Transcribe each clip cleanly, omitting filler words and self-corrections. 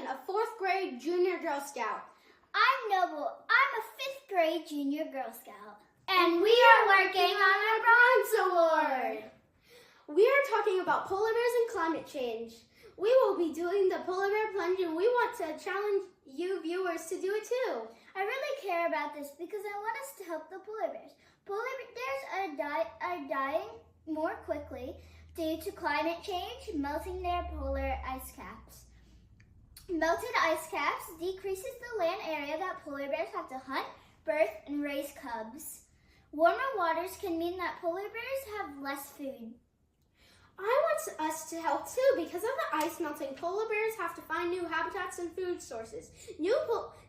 a 4th grade junior Girl Scout. I'm Noble. I'm a 5th grade junior Girl Scout. And we are working on a Bronze Award. We are talking about polar bears and climate change. We will be doing the polar bear plunge, and we want to challenge you viewers to do it too. I really care about this because I want us to help the polar bears. Polar bears are dying more quickly due to climate change, melting their polar ice caps. Melted ice caps decreases the land area that polar bears have to hunt, birth, and raise cubs. Warmer waters can mean that polar bears have less food. I want us to help too. Because of the ice melting, polar bears have to find new habitats and food sources.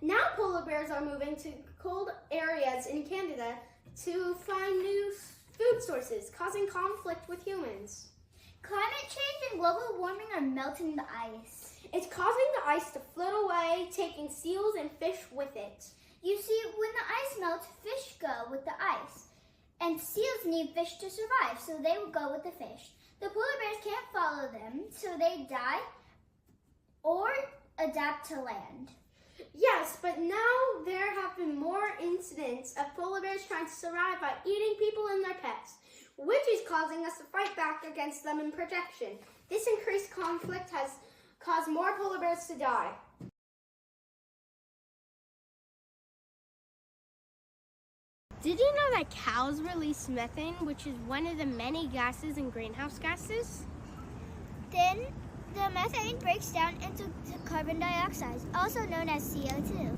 Now polar bears are moving to cold areas in Canada to find new food sources, causing conflict with humans. Climate change and global warming are melting the ice. It's causing the ice to float away, taking seals and fish with it. You see, when the ice melts, fish go with the ice. And seals need fish to survive, so they will go with the fish. The polar bears can't follow them, so they die or adapt to land. Yes, but now there have been more incidents of polar bears trying to survive by eating people and their pets, which is causing us to fight back against them in protection. This increased conflict has caused more polar bears to die. Did you know that cows release methane, which is one of the many gases in greenhouse gases? Then the methane breaks down into carbon dioxide, also known as CO2.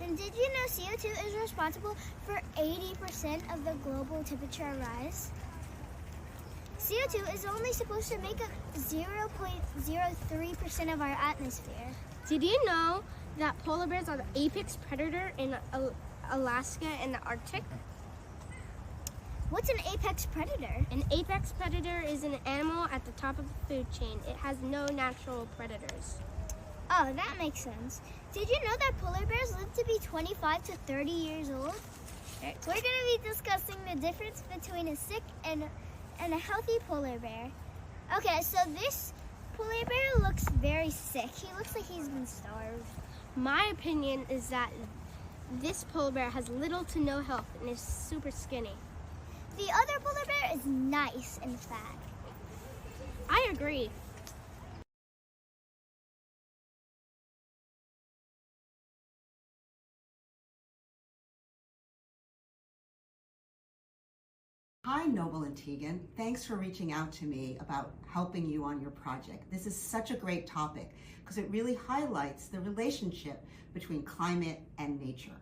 And did you know CO2 is responsible for 80% of the global temperature rise? CO2 is only supposed to make up 0.03% of our atmosphere. Did you know that polar bears are the apex predator in Alaska and the Arctic? What's an apex predator? An apex predator is an animal at the top of the food chain. It has no natural predators. Oh, that makes sense. Did you know that polar bears live to be 25 to 30 years old? We're going to be discussing the difference between a sick and a healthy polar bear. Okay, so this polar bear looks very sick. He looks like he's been starved. My opinion is that this polar bear has little to no health and is super skinny. The other polar bear is nice and fat. I agree. Hi, Noble and Teagan. Thanks for reaching out to me about helping you on your project. This is such a great topic because it really highlights the relationship between climate and nature.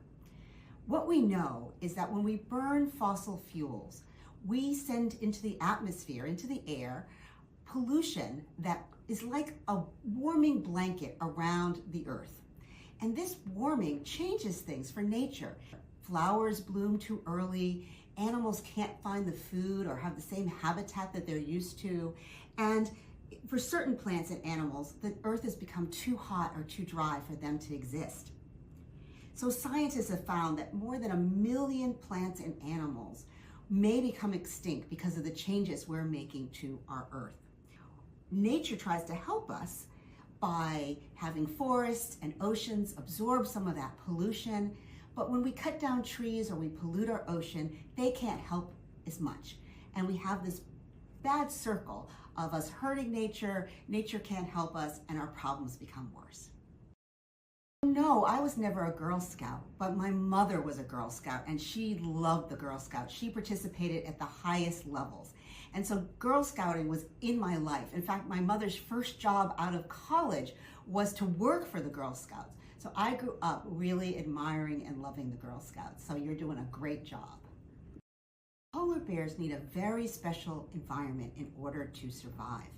What we know is that when we burn fossil fuels, we send into the atmosphere, into the air, pollution that is like a warming blanket around the earth. And this warming changes things for nature. Flowers bloom too early, animals can't find the food or have the same habitat that they're used to. And for certain plants and animals, the earth has become too hot or too dry for them to exist. So scientists have found that more than 1 million plants and animals may become extinct because of the changes we're making to our earth. Nature tries to help us by having forests and oceans absorb some of that pollution. But when we cut down trees or we pollute our ocean, they can't help as much. And we have this bad circle of us hurting nature, nature can't help us, and our problems become worse. No, I was never a Girl Scout, but my mother was a Girl Scout and she loved the Girl Scouts. She participated at the highest levels. And so Girl Scouting was in my life. In fact, my mother's first job out of college was to work for the Girl Scouts. So I grew up really admiring and loving the Girl Scouts. So you're doing a great job. Polar bears need a very special environment in order to survive.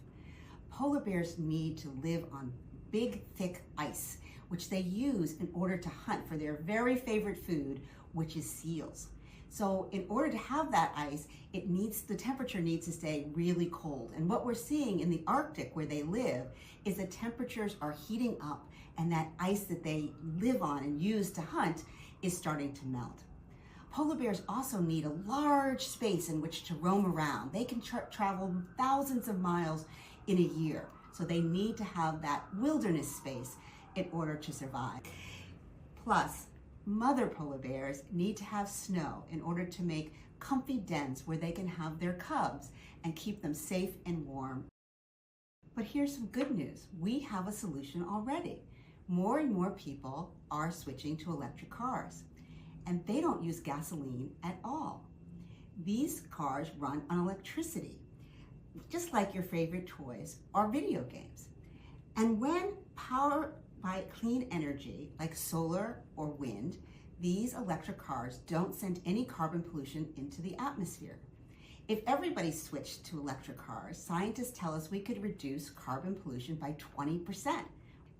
Polar bears need to live on big, thick ice, which they use in order to hunt for their very favorite food, which is seals. So in order to have that ice, the temperature needs to stay really cold. And what we're seeing in the Arctic where they live is that temperatures are heating up and that ice that they live on and use to hunt is starting to melt. Polar bears also need a large space in which to roam around. They can travel thousands of miles in a year. So they need to have that wilderness space in order to survive. Plus, mother polar bears need to have snow in order to make comfy dens where they can have their cubs and keep them safe and warm. But here's some good news. We have a solution already. More and more people are switching to electric cars, and they don't use gasoline at all. These cars run on electricity, just like your favorite toys or video games. And when powered by clean energy, like solar or wind, these electric cars don't send any carbon pollution into the atmosphere. If everybody switched to electric cars, scientists tell us we could reduce carbon pollution by 20%.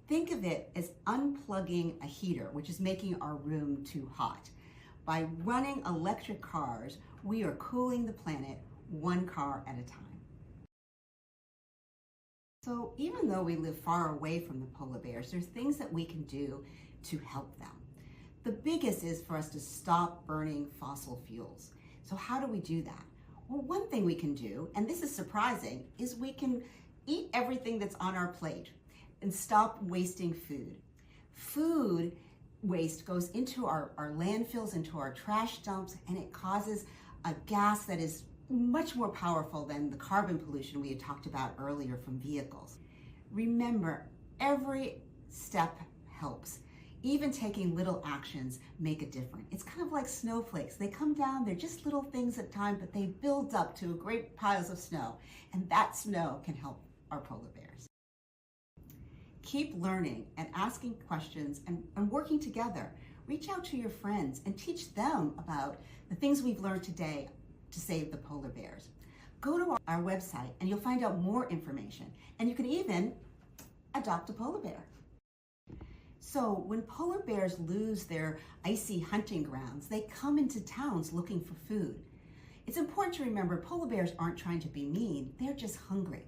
Think of it as unplugging a heater, which is making our room too hot. By running electric cars, we are cooling the planet one car at a time. So even though we live far away from the polar bears, there's things that we can do to help them. The biggest is for us to stop burning fossil fuels. So how do we do that? Well, one thing we can do, and this is surprising, is we can eat everything that's on our plate and stop wasting food. Food waste goes into our landfills, into our trash dumps, and it causes a gas that is much more powerful than the carbon pollution we had talked about earlier from vehicles. Remember, every step helps. Even taking little actions make a difference. It's kind of like snowflakes. They come down, they're just little things at a time, but they build up to great piles of snow, and that snow can help our polar bears. Keep learning and asking questions and working together. Reach out to your friends and teach them about the things we've learned today to save the polar bears. Go to our website and you'll find out more information, and you can even adopt a polar bear. So when polar bears lose their icy hunting grounds, they come into towns looking for food. It's important to remember polar bears aren't trying to be mean, they're just hungry.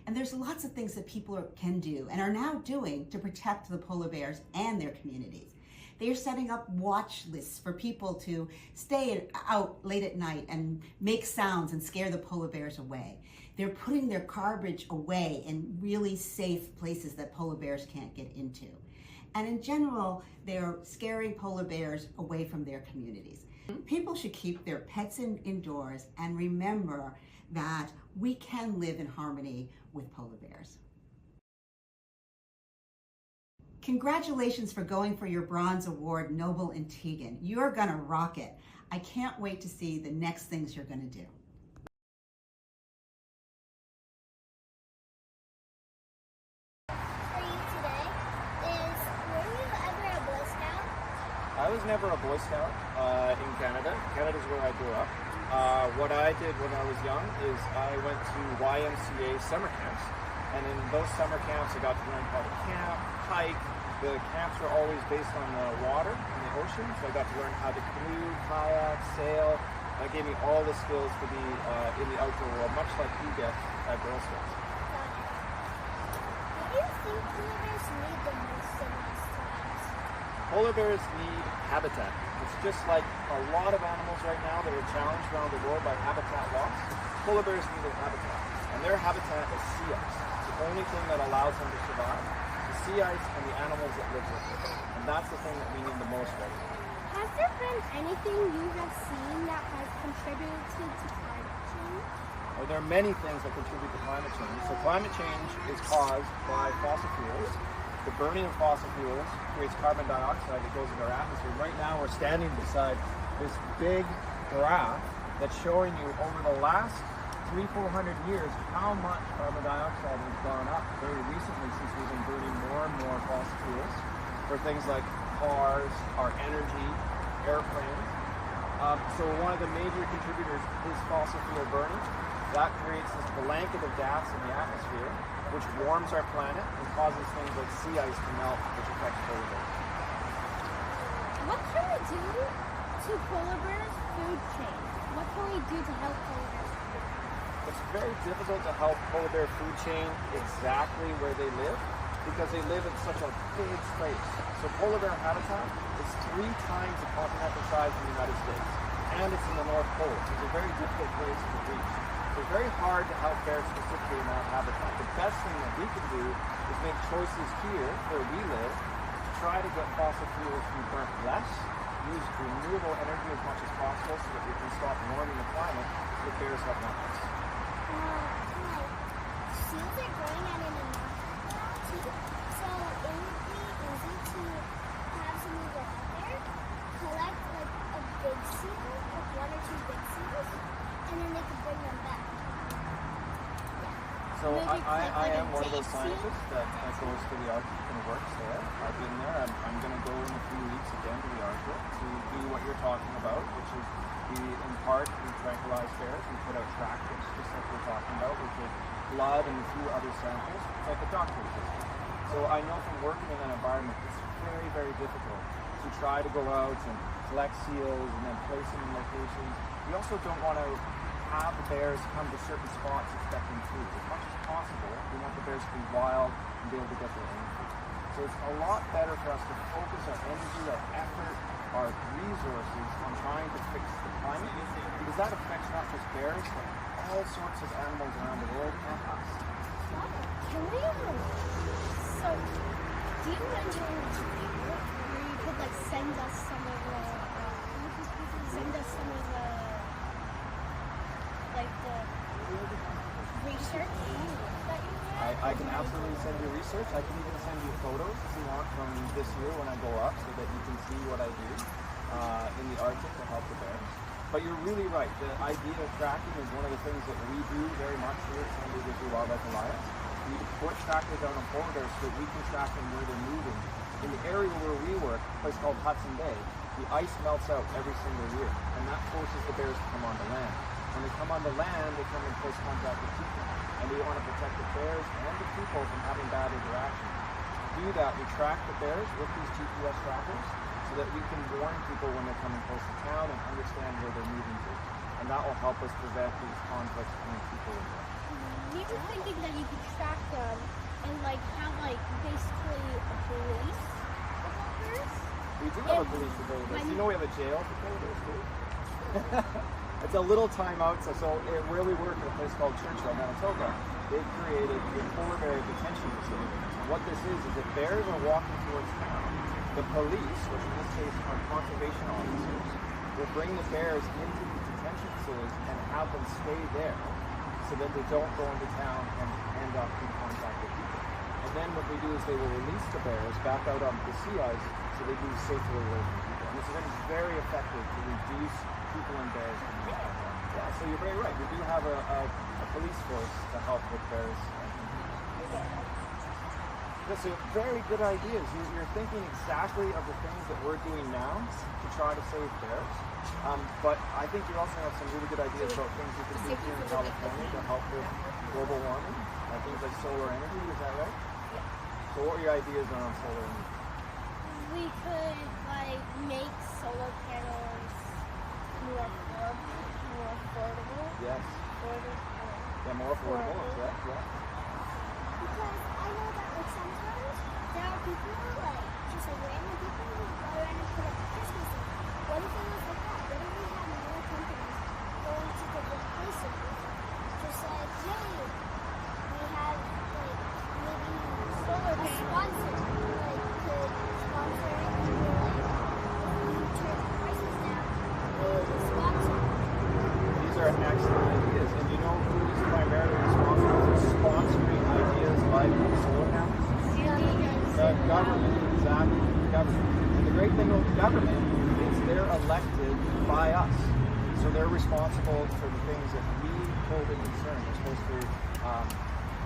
And there's lots of things that people can do and are now doing to protect the polar bears and their communities. They are setting up watch lists for people to stay out late at night and make sounds and scare the polar bears away. They're putting their garbage away in really safe places that polar bears can't get into. And in general, they're scaring polar bears away from their communities. People should keep their pets indoors and remember that we can live in harmony with polar bears. Congratulations for going for your Bronze Award, Noble and Teagan. You're gonna rock it. I can't wait to see the next things you're gonna do. For you today is, were you ever a Boy Scout? I was never a Boy Scout in Canada. Canada's where I grew up. What I did when I was young is I went to YMCA summer camps. And in those summer camps, I got to learn how to camp, hike. The camps were always based on the water and the ocean, so I got to learn how to canoe, kayak, sail. That gave me all the skills to be in the outdoor world, much like you get at Girl Scouts. What do you think polar bears need the most in these times? Polar bears need habitat. It's just like a lot of animals right now that are challenged around the world by habitat loss. Polar bears need a habitat, and their habitat is sea ice. It's the only thing that allows them to survive. The sea ice and the animals that live with it. And that's the thing that we need the most right now. Has there been anything you have seen that has contributed to climate change? Well, there are many things that contribute to climate change. So climate change is caused by fossil fuels. The burning of fossil fuels creates carbon dioxide that goes into our atmosphere. Right now we're standing beside this big graph that's showing you over the last 300-400 years how much carbon dioxide has gone up very recently since we've been burning more and more fossil fuels for things like cars, our energy, airplanes. So one of the major contributors is fossil fuel burning. That creates this blanket of gas in the atmosphere, which warms our planet and causes things like sea ice to melt, which affects polar bears. What can we do to polar bears' food chain? What can we do to help polar bears' food chain? It's very difficult to help polar bear food chain exactly where they live because they live in such a big space. So polar bear habitat is 3 times the continental size of the United States, and it's in the North Pole, so it's a very difficult place to reach. it's very hard to help bears specifically in that habitat. The best thing that we can do is make choices here where we live to try to get fossil fuels to be burnt less, use renewable energy as much as possible so that we can stop warming the climate so that bears have less. Seals are growing at an enormous now too, so it would be easy to have someone go out there, collect like a big seal, like 1 or 2 big seals, and then they could bring them back. So I am one of those scientists that goes to the Arctic and works there. I've been there. I'm going to go in a few weeks again to the Arctic to do what you're talking about, which is in part we tranquilize bears. We put out tractors, just like we're talking about. We take blood and a few other samples. It's like a doctor's visit. So I know from working in that environment, it's very, very difficult to try to go out and collect seals and then place them in locations. We also don't want to have the bears come to certain spots expecting food. As much as possible, we want the bears to be wild and be able to get their own food. So it's a lot better for us to focus our energy, our effort, our resources on trying to fix the climate, because that affects not just bears, but all sorts of animals around the world and us. Can we, so, do you mind doing this where you could like send us some of the, like the research that you have? I can absolutely send you research. I can even send you photos if you want from this year when I go up so that you can see what I do in the Arctic to help the bears. But you're really right. The idea of tracking is one of the things that we do very much here at San Diego Zoo Wildlife Alliance. We put trackers out on polar bears so that we can track them where they're moving. In the area where we work, a place called Hudson Bay, the ice melts out every single year, and that forces the bears to come onto land. When they come onto land, they come in close contact with people, and we want to protect the bears and the people from having bad interactions. To do that, we track the bears with these GPS trackers so that we can warn people when they're coming close to town and understand where they're moving to. And that will help us prevent these conflicts between people and bears. We were thinking that you could track them and like have like basically a police of bears. We do have a police for polar bears. You know we have a jail for polar bears too? It's a little timeout, so it really worked at a place called Churchill, Manitoba. They created the polar bear detention facility. And what this is if bears are walking towards town, the police, which in this case are conservation officers, will bring the bears into the detention facilities and have them stay there so that they don't go into town and end up in contact with people. And then what they do is they will release the bears back out onto the sea ice so they move safely away from people. And this has been very effective to reduce people and bears from moving around. Yeah, so you're very right. We do have a police force to help with bears. That's a very good ideas. You're thinking exactly of the things that we're doing now to try to save bears. But I think you also have some really good ideas about things you can do here in California to help with global warming. Things like solar energy, is that right? Yeah. So what are your ideas around solar energy? We could like make solar panels more affordable. Yes. Yeah, more affordable, correct, yeah. Because I know that like sometimes there are people who like just like random people who go around and put up Christmas lights. What if it was like that? What if we had more companies going to different places? Just like, hey, we have like maybe Solar a sponsor like could sponsor it and we're like if we turn the prices down, we would sponsor. These are excellent ideas. And you know who is primarily responsible for sponsoring ideas like solar panels? The government, exactly, the government. And the great thing about the government is they're elected by us. So they're responsible for the things that we hold in concern. They're supposed to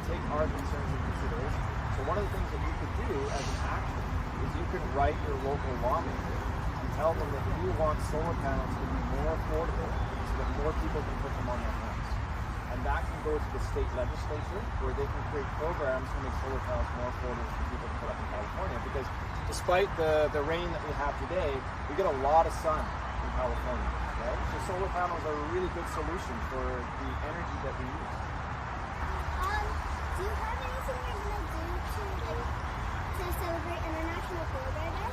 take our concerns into consideration. So one of the things that you could do as an action is you could write your local lawmaker and tell them that you want solar panels to be more affordable so that more people can put them on their homes. And that can go to the state legislature where they can create programs to make solar panels more affordable for people to put up in California. Because despite the rain that we have today, we get a lot of sun in California. Right? So solar panels are a really good solution for the energy that we use. Do you have anything you're going to do to celebrate International Polar Bear Day?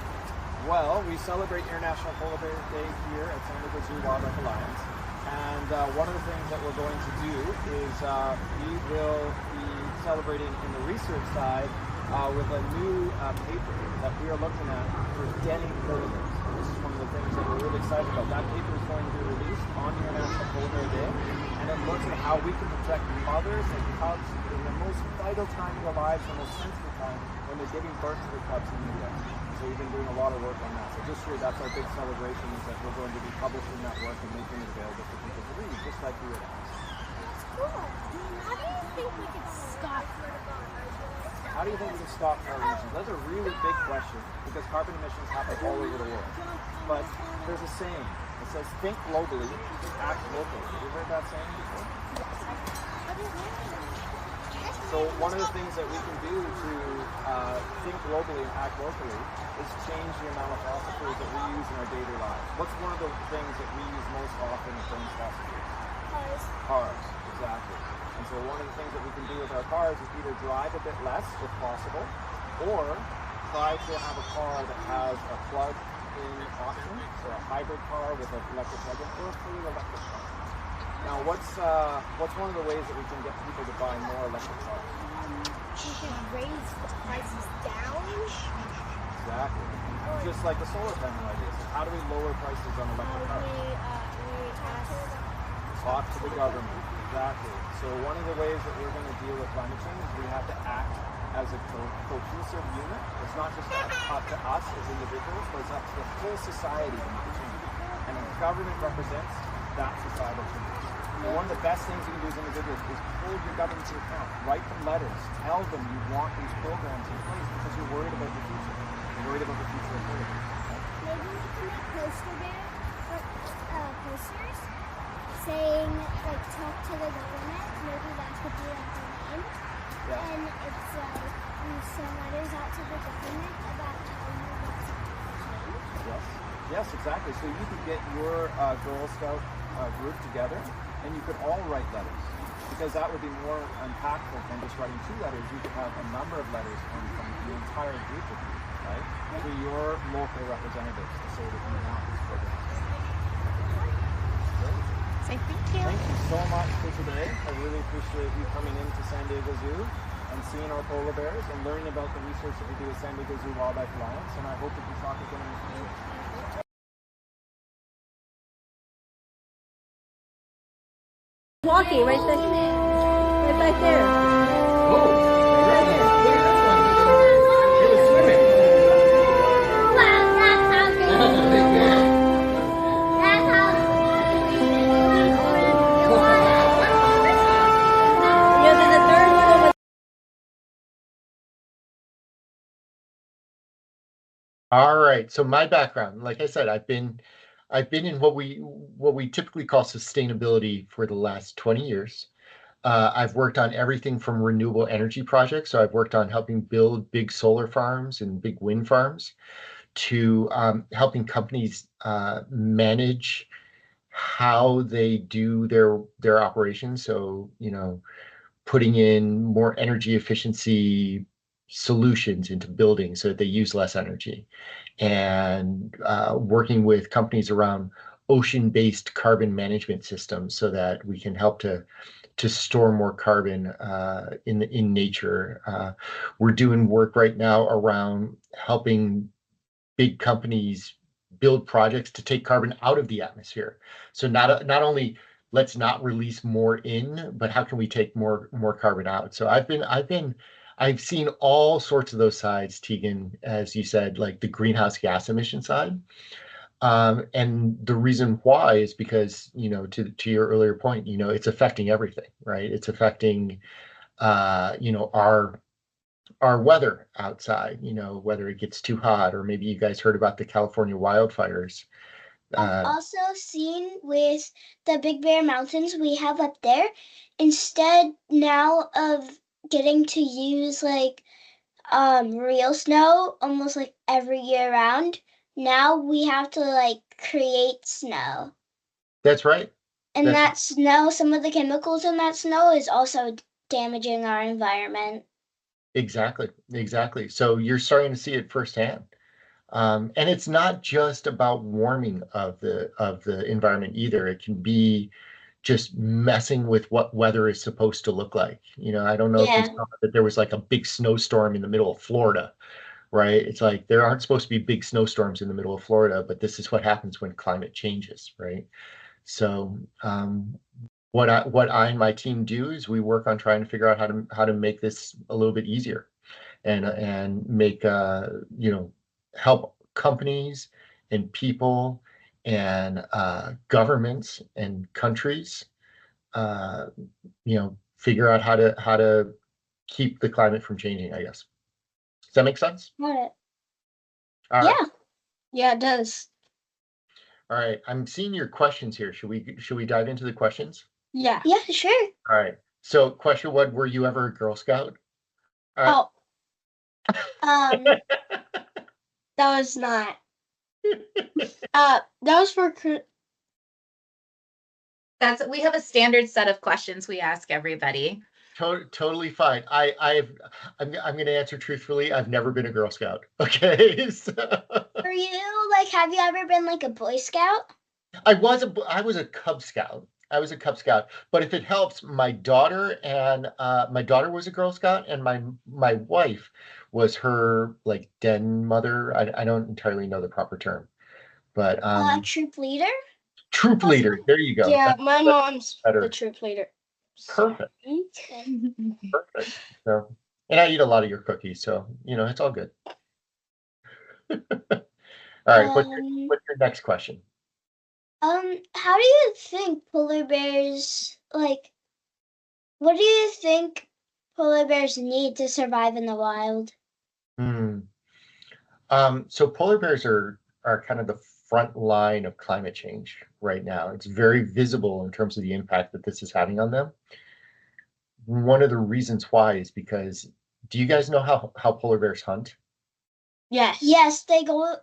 Well, we celebrate International Polar Bear Day here at San Diego Zoo Wildlife Alliance. And one of the things that we're going to do is we will be celebrating in the research side with a new paper that we are looking at for denning polar bears. This is one of the things that we're really excited about. That paper is going to be released on the International Polar Bear Day, and it looks at how we can protect mothers and cubs in the most vital time of their lives, the most sensitive time, when they're giving birth to their cubs in the US. So we've been doing a lot of work on that. So this year, that's our big celebration, is that we're going to be publishing that work and making it available for people to read, just like we would ask. That's cool. How do you think we could stop? How do you think we can stop carbon emissions? That's a really big question, because carbon emissions happen all over the world. But there's a saying. It says, think globally, act locally. Have you heard that saying before? So one of the things that we can do to think globally and act locally is change the amount of fossil fuels that we use in our daily lives. What's one of the things that we use most often that burns fossil fuels? Cars. Cars, exactly. And so one of the things that we can do with our cars is either drive a bit less, if possible, or try to have a car that has a plug-in option, so a hybrid car with an electric plug-in, or a fully electric car. Now, what's one of the ways that we can get people to buy more electric cars? We could raise the prices down. Exactly. Just like the solar panel idea. So how do we lower prices on electric cars? Talk to the government. Exactly. So one of the ways that we're going to deal with climate change is we have to act as a cohesive unit. It's not just up to us as individuals, but it's up to the whole society to make a change. And the government represents that societal change. And one of the best things you can do as individuals is hold your government to account. Write them letters. Tell them you want these programs in place because you're worried about the future. You're worried about the future of Canada. Maybe we can make posters saying, like, talk to the government. Maybe that could be like our name. Yeah. And it's like we send letters out to the government about telling them what's change. Yes. Yes, exactly. So you could get your Girl Scout group together, and you could all write letters, because that would be more impactful than just writing 2 letters. You could have a number of letters from the entire group of you, right, to your local representatives to say that you want this program. Great. Say thank you. Thank you so much for today. I really appreciate you coming into San Diego Zoo and seeing our polar bears and learning about the research that we do at San Diego Zoo Wildlife Alliance, and I hope we can talk again in the future. Walking right there. Right back there. Wow, that's how Yeah, then the third one was All right. So my background, like I said, I've been in what we typically call sustainability for the last 20 years. I've worked on everything from renewable energy projects. So I've worked on helping build big solar farms and big wind farms, to helping companies manage how they do their operations. So, putting in more energy efficiency solutions into buildings so that they use less energy, and working with companies around ocean-based carbon management systems so that we can help to store more carbon in nature. We're doing work right now around helping big companies build projects to take carbon out of the atmosphere. So not only let's not release more in, but how can we take more carbon out? So I've seen all sorts of those sides, Teagan, as you said, like the greenhouse gas emission side. And the reason why is because, to your earlier point, it's affecting everything, right? It's affecting, our weather outside, whether it gets too hot, or maybe you guys heard about the California wildfires. I've also seen with the Big Bear Mountains we have up there, instead now of getting to use like real snow almost like every year round, now we have to like create snow. That's right. And that snow, some of the chemicals in that snow is also damaging our environment. Exactly. So you're starting to see it firsthand. And it's not just about warming of the environment either. It can be just messing with what weather is supposed to look like. I don't know if you saw that there was like a big snowstorm in the middle of Florida, right? It's like there aren't supposed to be big snowstorms in the middle of Florida, but this is what happens when climate changes, right? So what I and my team do is we work on trying to figure out how to make this a little bit easier and make help companies and people and governments and countries uh, figure out how to keep the climate from changing, I guess. Does that make sense? Got it. All Yeah. right. Yeah, it does. All right. I'm seeing your questions here. Should we dive into the questions? Yeah. Yeah, sure. All right. So question one, were you ever a Girl Scout? Oh. That was not. That was for We have a standard set of questions we ask everybody. Totally fine. I'm going to answer truthfully. I've never been a Girl Scout. Okay. So, Are you have you ever been a Boy Scout? I was a Cub Scout. I was a Cub Scout. But if it helps, my daughter was a Girl Scout, and my wife was her den mother. I don't entirely know the proper term, but Troop leader. troop leader. There you go. Yeah, my mom's better. the troop leader. Perfect. Perfect. So, and I eat a lot of your cookies, so it's all good. All right. What's your next question? How do you think polar bears what do you think polar bears need to survive in the wild? So polar bears are kind of the front line of climate change right now. It's very visible in terms of the impact that this is having on them. One of the reasons why is because, do you guys know how polar bears hunt? Yes. Yes, they provide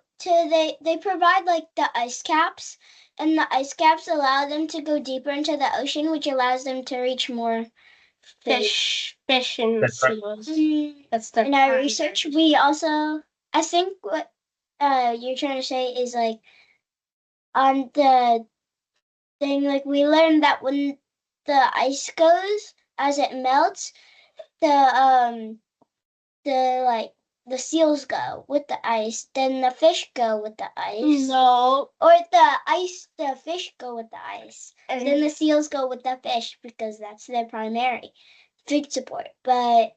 the ice caps, and the ice caps allow them to go deeper into the ocean, which allows them to reach more fish and seals. That's the in our research. We also, I think what you're trying to say is on the thing, we learned that when the ice goes, as it melts, the seals go with the ice, then the fish go with the ice. No. Or the fish go with the ice. And then the seals go with the fish because that's their primary food support. But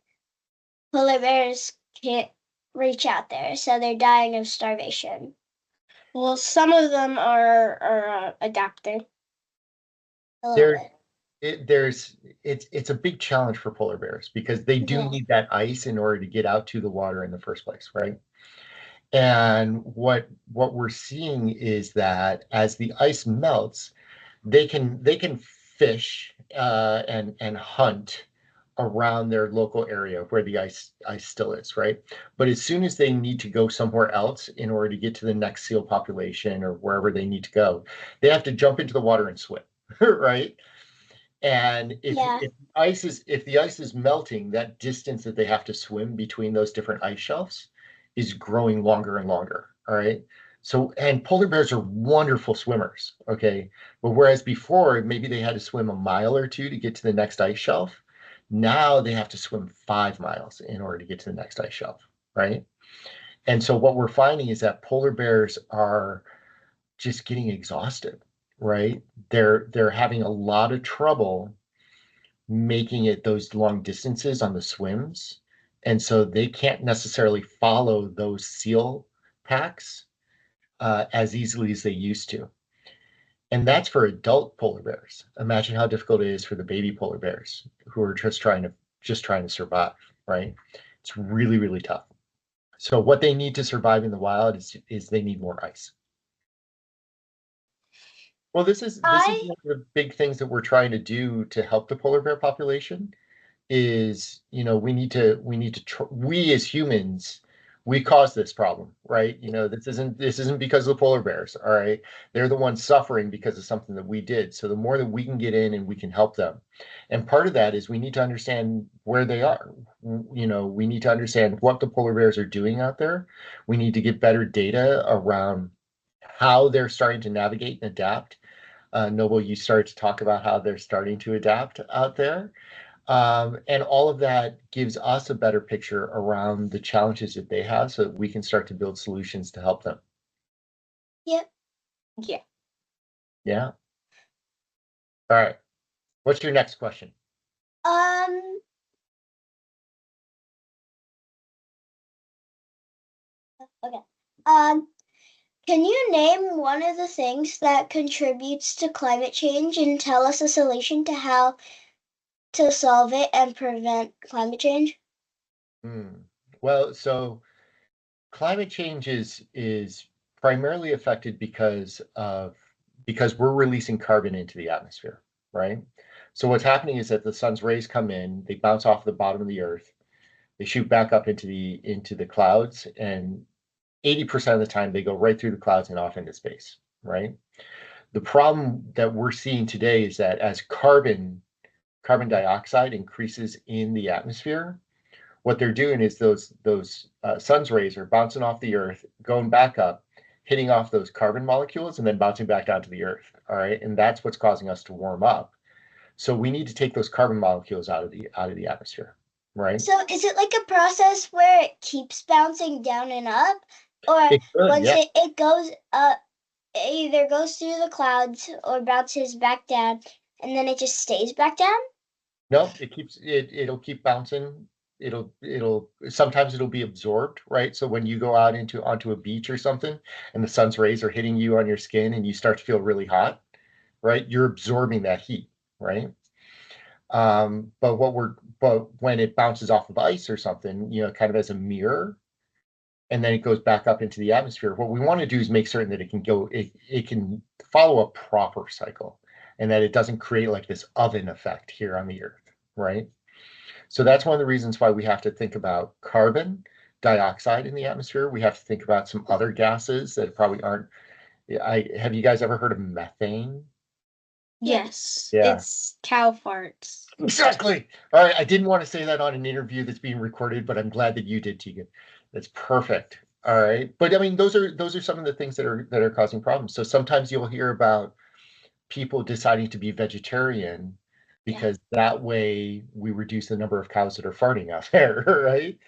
polar bears can't reach out there, so they're dying of starvation. Well, some of them are adapting. It's a big challenge for polar bears because they do need that ice in order to get out to the water in the first place, right? And what we're seeing is that as the ice melts, they can fish and hunt around their local area where the ice still is, right? But as soon as they need to go somewhere else in order to get to the next seal population or wherever they need to go, they have to jump into the water and swim, right? And if the ice is melting, that distance that they have to swim between those different ice shelves is growing longer and longer. All right. So, and polar bears are wonderful swimmers. Okay. But whereas before, maybe they had to swim a mile or two to get to the next ice shelf, now they have to swim 5 miles in order to get to the next ice shelf. Right. And so what we're finding is that polar bears are just getting exhausted. Right. They're having a lot of trouble making it those long distances on the swims. And so they can't necessarily follow those seal packs as easily as they used to. And that's for adult polar bears. Imagine how difficult it is for the baby polar bears who are just trying to survive, right? It's really, really tough. So what they need to survive in the wild is they need more ice. Well, this is one of the big things that we're trying to do to help the polar bear population is, we as humans, we caused this problem, right? You know, this isn't because of the polar bears, all right? They're the ones suffering because of something that we did. So the more that we can get in and we can help them. And part of that is we need to understand where they are. You know, we need to understand what the polar bears are doing out there. We need to get better data around how they're starting to navigate and adapt. Noble, you started to talk about how they're starting to adapt out there. And all of that gives us a better picture around the challenges that they have so that we can start to build solutions to help them. Yep. Yeah. Yeah. All right. What's your next question? Okay. Can you name one of the things that contributes to climate change and tell us a solution to how to solve it and prevent climate change? Well, so climate change is primarily affected because we're releasing carbon into the atmosphere, right? So what's happening is that the sun's rays come in, they bounce off the bottom of the earth, they shoot back up into the clouds, and 80% of the time they go right through the clouds and off into space, right? The problem that we're seeing today is that as carbon dioxide increases in the atmosphere, what they're doing is those sun's rays are bouncing off the earth, going back up, hitting off those carbon molecules, and then bouncing back down to the earth. All right, and that's what's causing us to warm up. So we need to take those carbon molecules out of the atmosphere, right? So is it like a process where it keeps bouncing down and up, or once it goes up, it either goes through the clouds or bounces back down, and then it just stays back down? No, it'll keep bouncing. It'll sometimes it'll be absorbed, right? So when you go out onto a beach or something and the sun's rays are hitting you on your skin and you start to feel really hot, right? You're absorbing that heat, right? But when it bounces off of ice or something, you know, kind of as a mirror, and then it goes back up into the atmosphere, what we want to do is make certain that it can follow a proper cycle and that it doesn't create like this oven effect here on the earth, right? So that's one of the reasons why we have to think about carbon dioxide in the atmosphere. We have to think about some other gases that probably aren't. Have you guys ever heard of methane? Yes. Yeah. It's cow farts. Exactly. All right. I didn't want to say that on an interview that's being recorded, but I'm glad that you did, Teagan. That's perfect. All right. But I mean, those are some of the things that are causing problems. So sometimes you'll hear about people deciding to be vegetarian because that way we reduce the number of cows that are farting out there, right?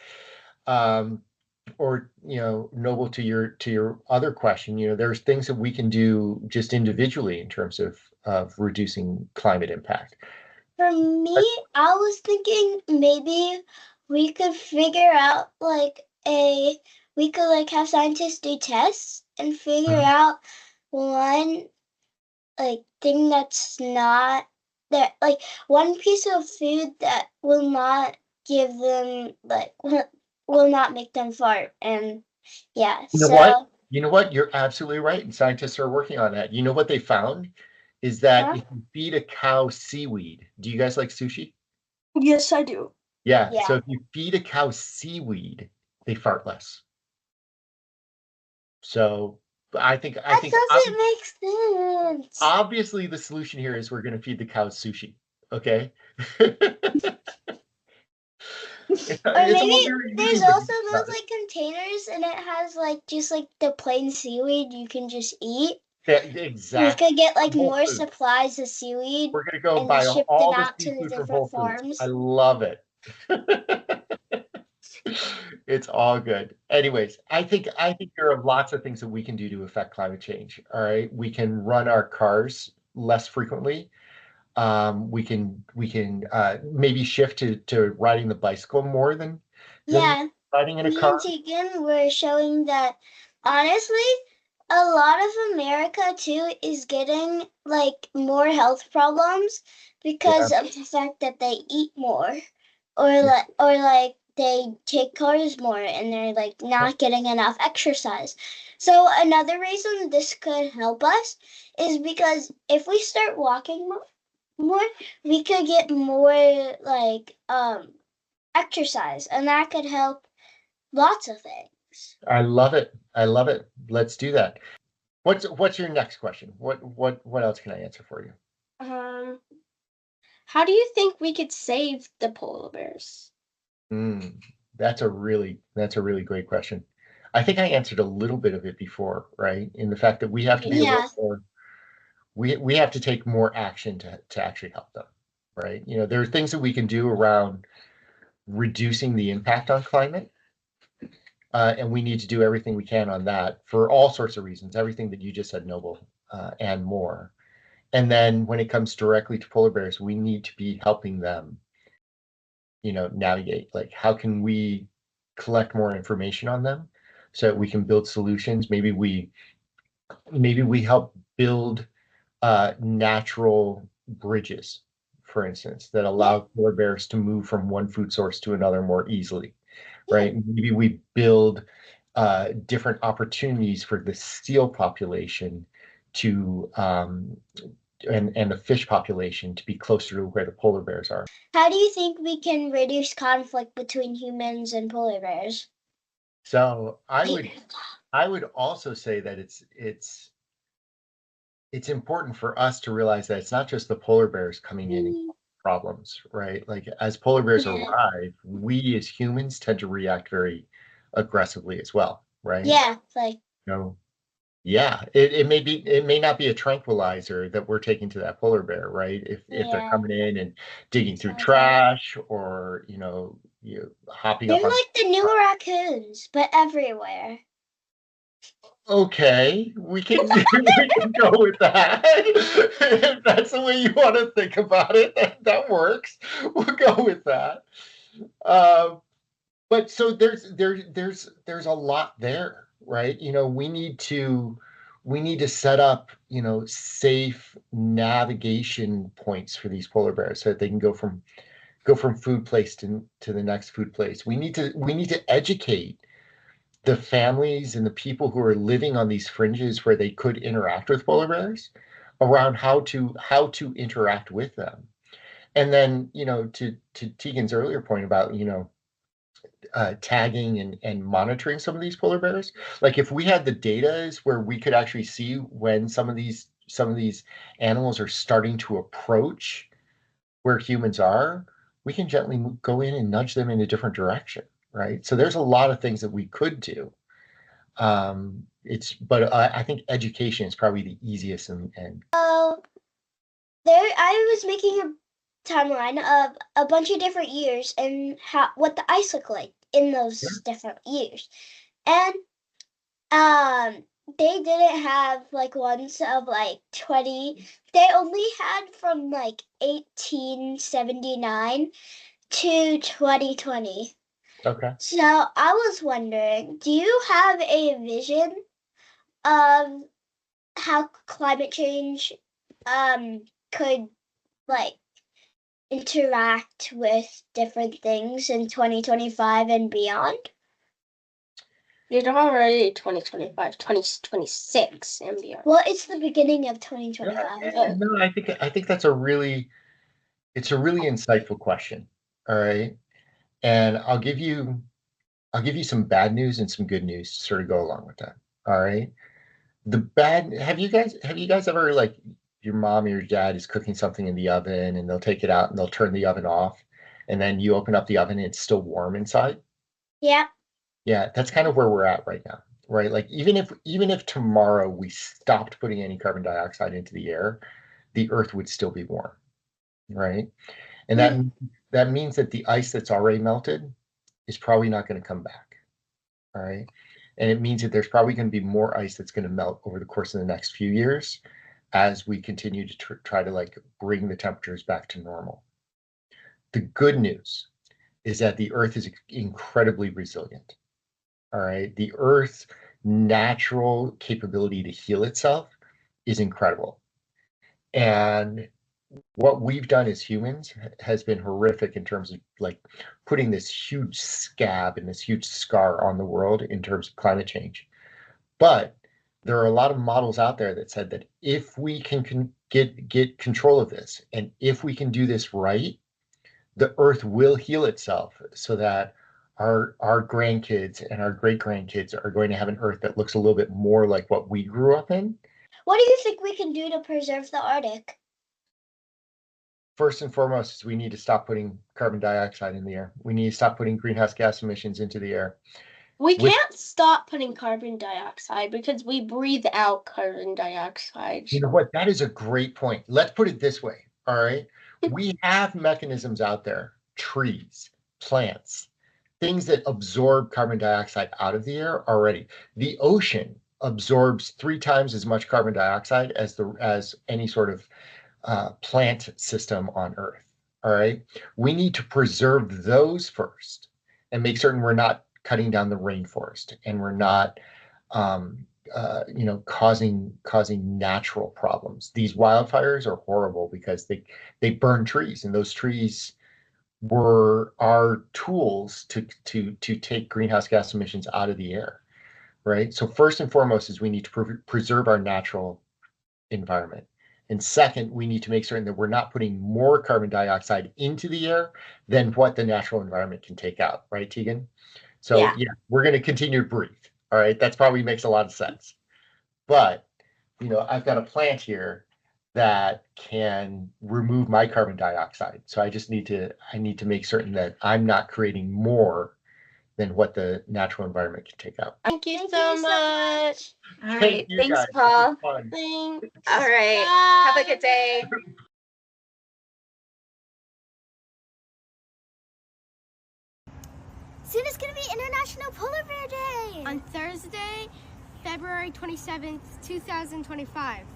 Or, you know, Noble, to your other question, you know, there's things that we can do just individually in terms of reducing climate impact. For me, I was thinking maybe we could figure out we could have scientists do tests and figure out one thing that's not that one piece of food that will not give them will not make them fart. And yeah, You know what? You're absolutely right. And scientists are working on that. You know what they found is that if you feed a cow seaweed, do you guys like sushi? Yes, I do. Yeah. So if you feed a cow seaweed, they fart less. So I think that doesn't make sense. Obviously the solution here is we're going to feed the cows sushi. Okay. Or maybe there's also those containers and it has just the plain seaweed you can just eat. Yeah, exactly. We could get more supplies of seaweed. We're gonna go and buy ship all them the out to the seafood from different Whole farms. Foods. I love it. It's all good. Anyways, I think there are lots of things that we can do to affect climate change. All right, we can run our cars less frequently. We can maybe shift to riding the bicycle more than riding in a car. Me and Teagan were showing that honestly, a lot of America too is getting more health problems because of the fact that they eat more, or they take cars more and they're not getting enough exercise. So another reason this could help us is because if we start walking more, we could get more exercise, and that could help lots of things. I love it. I love it. Let's do that. What's your next question? What else can I answer for you? How do you think we could save the polar bears? That's a really great question. I think I answered a little bit of it before, right? In the fact that we have to be a Yeah. little more, we have to take more action to actually help them, right? You know, there are things that we can do around reducing the impact on climate. And we need to do everything we can on that for all sorts of reasons, everything that you just said, Noble, and more. And then when it comes directly to polar bears, we need to be helping them, you know, navigate. Like, how can we collect more information on them so that we can build solutions? Maybe we help build natural bridges, for instance, that allow polar bears to move from one food source to another more easily, right? Maybe we build different opportunities for the seal population to and the fish population to be closer to where the polar bears are. How do you think we can reduce conflict between humans and polar bears? So I would also say that it's important for us to realize that it's not just the polar bears coming in and causing problems, right? Like, as polar bears arrive, we as humans tend to react very aggressively as well, right? Yeah, like, You know, yeah, it may not be a tranquilizer that we're taking to that polar bear, right? If they're Yeah. coming in and digging through trash, or hopping up they're on. like the new raccoons, but everywhere. Okay, we can go with that. If that's the way you want to think about it, that works. We'll go with that. But so there's a lot there, right? You know, we need to set up, you know, safe navigation points for these polar bears so that they can go from food place to the next food place. We need to educate the families and the people who are living on these fringes where they could interact with polar bears around how to interact with them. And then, you know, to Teagan's earlier point about, you know, tagging and monitoring some of these polar bears. Like, if we had the data where we could actually see when some of these animals are starting to approach where humans are, we can gently go in and nudge them in a different direction, right? So there's a lot of things that we could do. But I think education is probably the easiest and I was making a timeline of a bunch of different years and what the ice looked like in those different years. And they didn't have like ones of like 20. They only had from like 1879 to 2020. Okay. So I was wondering, do you have a vision of how climate change could like interact with different things in 2025 and beyond? It's already 2025, 2026 and beyond. Well, it's the beginning of 2025. No, I think that's a really insightful question. All right. And I'll give you some bad news and some good news to sort of go along with that. All right. The bad, have you guys ever, like, your mom or your dad is cooking something in the oven and they'll take it out and they'll turn the oven off, and then you open up the oven and it's still warm inside? Yeah. Yeah, that's kind of where we're at right now, right? Like, even if tomorrow we stopped putting any carbon dioxide into the air, the earth would still be warm, right? And that means that the ice that's already melted is probably not going to come back. All right. And it means that there's probably going to be more ice that's going to melt over the course of the next few years as we continue to try to, like, bring the temperatures back to normal. The good news is that the earth is incredibly resilient. All right. The earth's natural capability to heal itself is incredible. And what we've done as humans has been horrific in terms of, like, putting this huge scab and this huge scar on the world in terms of climate change. But there are a lot of models out there that said that if we can get control of this, and if we can do this right, the earth will heal itself so that our grandkids and our great grandkids are going to have an Earth that looks a little bit more like what we grew up in. What do you think we can do to preserve the Arctic? First and foremost is we need to stop putting carbon dioxide in the air. We need to stop putting greenhouse gas emissions into the air. We can't stop putting carbon dioxide because we breathe out carbon dioxide. You know what? That is a great point. Let's put it this way. All right. We have mechanisms out there, trees, plants, things that absorb carbon dioxide out of the air already. The ocean absorbs 3 times as much carbon dioxide as any sort of plant system on Earth. All right. We need to preserve those first and make certain we're not cutting down the rainforest and we're not, causing natural problems. These wildfires are horrible because they burn trees, and those trees were our tools to take greenhouse gas emissions out of the air. Right. So first and foremost is we need to preserve our natural environment. And second, we need to make certain that we're not putting more carbon dioxide into the air than what the natural environment can take out, right, Teagan? So yeah, we're going to continue to breathe. All right, that's probably makes a lot of sense. But I've got a plant here that can remove my carbon dioxide. So I need to make certain that I'm not creating more than what the natural environment can take out. Thank you so much. All right. you, Thanks, guys. Paul. Thanks. All right. Have a good day. Soon is going to be International Polar Bear Day. On Thursday, February 27th, 2025.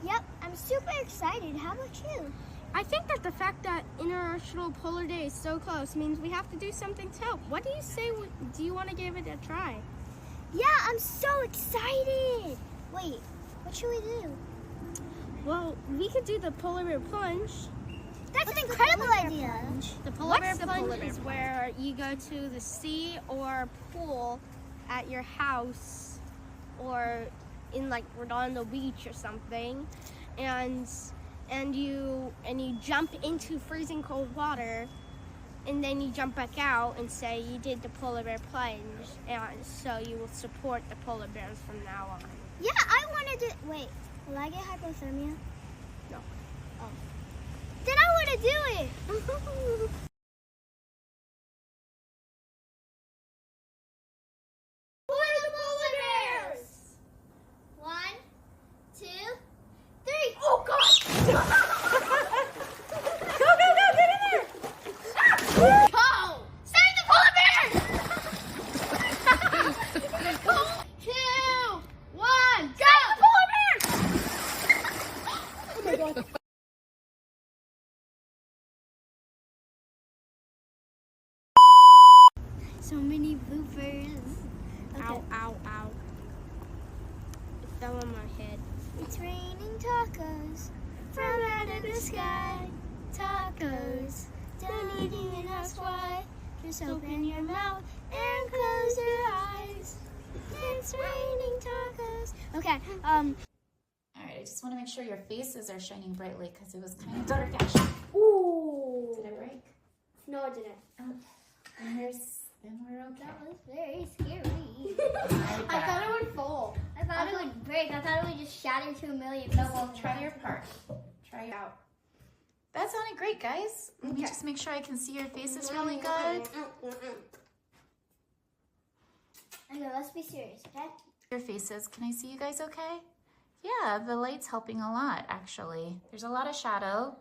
Yep, I'm super excited. How about you? I think that the fact that International Polar Day is so close means we have to do something to help. What do you say? Do you want to give it a try? Yeah, I'm so excited. Wait, what should we do? Well, we could do the polar bear plunge. That's an incredible idea. The polar bear plunge is where you go to the sea or pool at your house or in like Redondo Beach or something, and you jump into freezing cold water, and then you jump back out and say you did the polar bear plunge, and so you will support the polar bears from now on. Yeah, I want to do. Wait, will I get hypothermia? No. Oh. Then I want to do it. So many bloopers. Okay. Ow, ow, ow. It fell on my head. It's raining tacos from out of the sky. Tacos. Don't even ask why. Just open your mouth and close your eyes. It's raining tacos. Okay, All right, I just want to make sure your faces are shining brightly because it was kind of dark actually. Ooh. Did it break? No, I didn't. Then we're okay. that was very scary. I thought it would fall. I thought it would break. I thought it would just shatter to a million No, pieces. well, try your part. Try it out. That sounded great, guys. Let me just make sure I can see your faces really good. Okay, let's be serious, okay? Your faces. Can I see you guys okay? Yeah, the light's helping a lot, actually. There's a lot of shadow,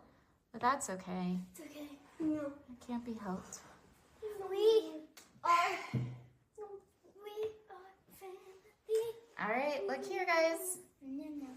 but that's okay. It's okay. No. It can't be helped. We are family. All right, look here, guys. No, no.